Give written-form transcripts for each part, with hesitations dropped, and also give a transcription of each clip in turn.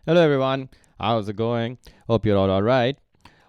Hello everyone, how's it going? Hope you're all alright.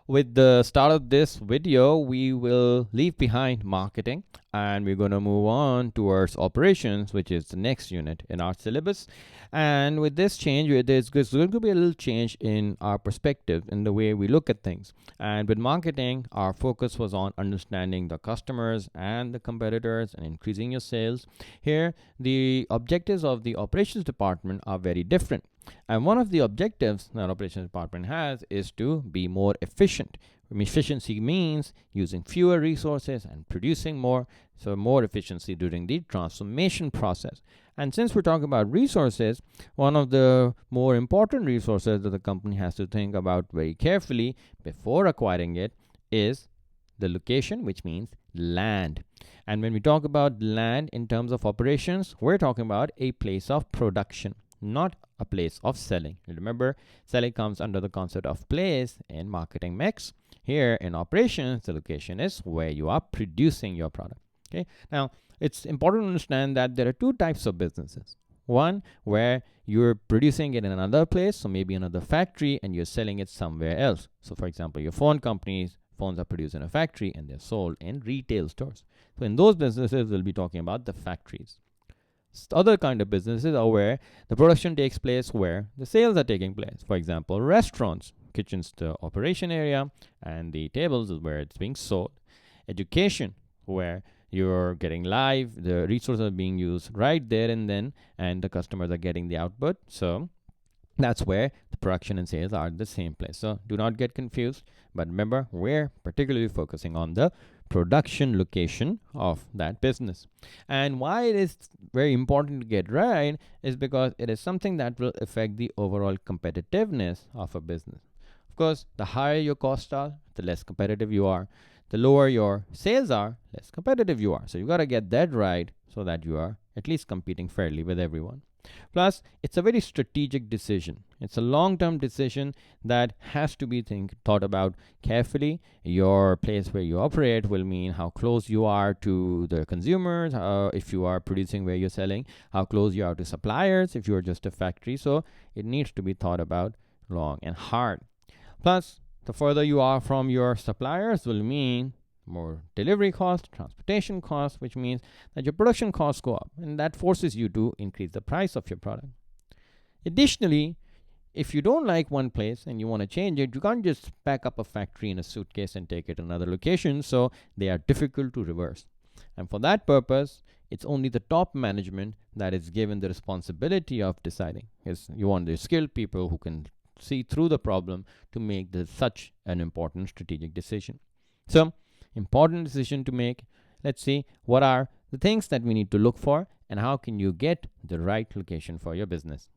With the start of this video, we will leave behind marketing and we're going to move on towards operations, which is the next unit in our syllabus. And with this change, there's going to be a little change in our perspective in the way we look at things. And with marketing, our focus was on understanding the customers and the competitors and increasing your sales. Here, the objectives of the operations department are very different. And one of the objectives that operations department has is to be more efficient. Efficiency means using fewer resources and producing more, so more efficiency during the transformation process. And since we're talking about resources, one of the more important resources that the company has to think about very carefully before acquiring it is the location, which means land. And when we talk about land in terms of operations, we're talking about a place of production, not a place of selling. Remember, selling comes under the concept of place in marketing mix. Here in operations, the location is where you are producing your product. Okay. Now, it's important to understand that there are two types of businesses. One where you're producing it in another place, so maybe another factory, and you're selling it somewhere else. So, for example, your phone companies, phones are produced in a factory and they're sold in retail stores. So, in those businesses, we'll be talking about the factories. Other kind of businesses are where the production takes place where the sales are taking place. For example, restaurants, kitchens, the operation area, and the tables is where it's being sold. Education, where you're getting live, the resources are being used right there and then, and the customers are getting the output. So that's where the production and sales are in the same place. So do not get confused. But remember, we're particularly focusing on the production location of that business. And why it is very important to get right is because it is something that will affect the overall competitiveness of a business. Of course, the higher your costs are, the less competitive you are. The lower your sales are, less competitive you are. So you got to get that right so that you are at least competing fairly with everyone. Plus, it's a very strategic decision. It's a long-term decision that has to be thought about carefully. Your place where you operate will mean how close you are to the consumers, if you are producing where you're selling, how close you are to suppliers if you're just a factory. So it needs to be thought about long and hard. Plus, the further you are from your suppliers will mean more delivery cost, transportation cost, which means that your production costs go up, and that forces you to increase the price of your product. Additionally, if you don't like one place and you want to change it, you can't just pack up a factory in a suitcase and take it to another location, so they are difficult to reverse. And for that purpose, it's only the top management that is given the responsibility of deciding. You want the skilled people who can see through the problem to make such an important strategic decision. So, important decision to make. Let's see what are the things that we need to look for and how can you get the right location for your business.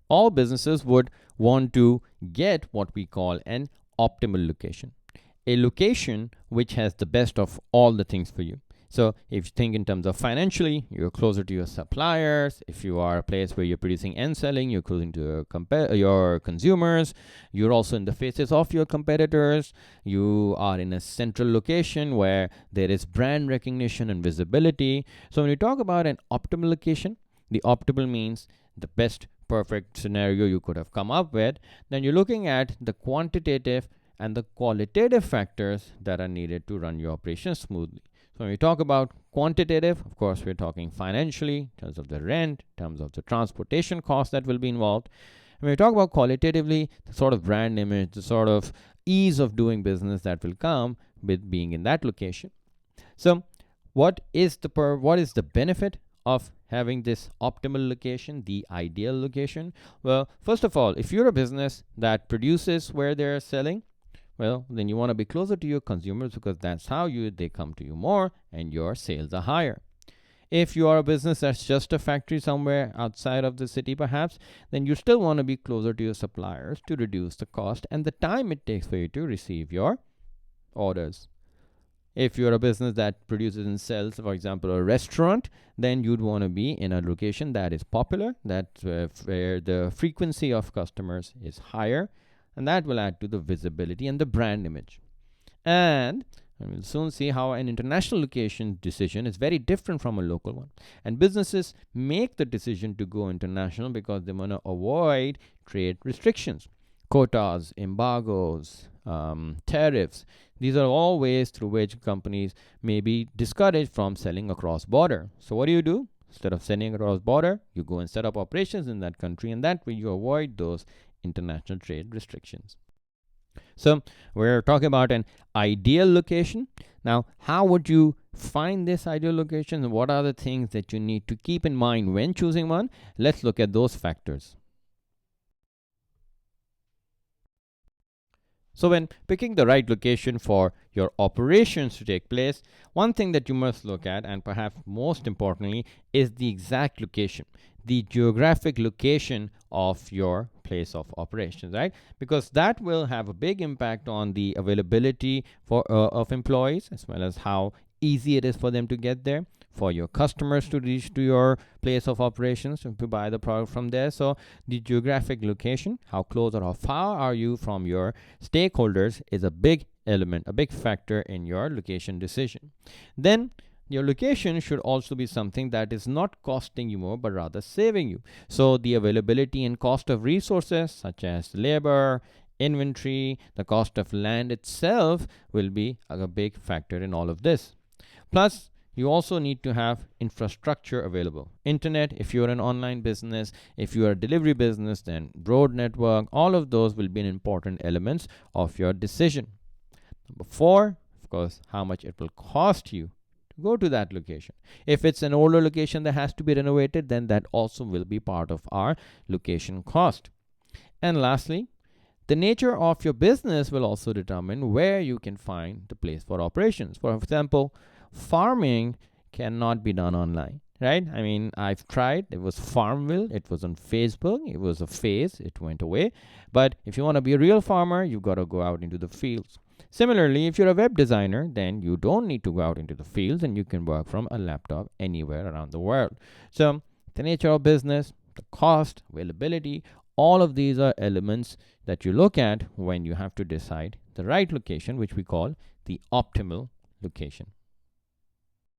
All businesses would want to get what we call an optimal location, a location which has the best of all the things for you. So if you think in terms of financially, you're closer to your suppliers. If you are a place where you're producing and selling, you're closer to your consumers. You're also in the faces of your competitors. You are in a central location where there is brand recognition and visibility. So when you talk about an optimal location, the optimal means the best perfect scenario you could have come up with. Then you're looking at the quantitative and the qualitative factors that are needed to run your operation smoothly. So when we talk about quantitative, of course, we're talking financially, in terms of the rent, in terms of the transportation costs that will be involved. And when we talk about qualitatively, the sort of brand image, the sort of ease of doing business that will come with being in that location. So what is the benefit of having this optimal location, the ideal location? Well, first of all, if you're a business that produces where they're selling, well, then you want to be closer to your consumers because that's how they come to you more and your sales are higher. If you are a business that's just a factory somewhere outside of the city perhaps, then you still want to be closer to your suppliers to reduce the cost and the time it takes for you to receive your orders. If you're a business that produces and sells, for example, a restaurant, then you'd want to be in a location that is popular, where the frequency of customers is higher, and that will add to the visibility and the brand image. And And we'll soon see how an international location decision is very different from a local one. And businesses make the decision to go international because they want to avoid trade restrictions, quotas, embargoes, tariffs. These are all ways through which companies may be discouraged from selling across border. So what do? Instead of sending across border, you go and set up operations in that country, and that way you avoid those international trade restrictions. So we're talking about an ideal location. Now, how would you find this ideal location, and what are the things that you need to keep in mind when choosing one? Let's look at those factors. So when picking the right location for your operations to take place, one thing that you must look at, and perhaps most importantly, is the exact location, the geographic location of your place of operations, right? Because that will have a big impact on the availability of employees, as well as how easy it is for them to get there, for your customers to reach to your place of operations to buy the product from there. So the geographic location, how close or how far are you from your stakeholders, is a big element, a big factor in your location decision. Then your location should also be something that is not costing you more, but rather saving you. So the availability and cost of resources such as labor, inventory, the cost of land itself will be a big factor in all of this. Plus, you also need to have infrastructure available. Internet, if you're an online business, if you are a delivery business, then road network, all of those will be important elements of your decision. Number 4, of course, how much it will cost you to go to that location. If it's an older location that has to be renovated, then that also will be part of our location cost. And lastly, the nature of your business will also determine where you can find the place for operations. For example, farming cannot be done online, right? I mean, I've tried. It was Farmville. It was on Facebook. It was a phase. It went away. But if you want to be a real farmer, you've got to go out into the fields. Similarly, if you're a web designer, then you don't need to go out into the fields, and you can work from a laptop anywhere around the world. So the nature of business, the cost, availability, all of these are elements that you look at when you have to decide the right location, which we call the optimal location.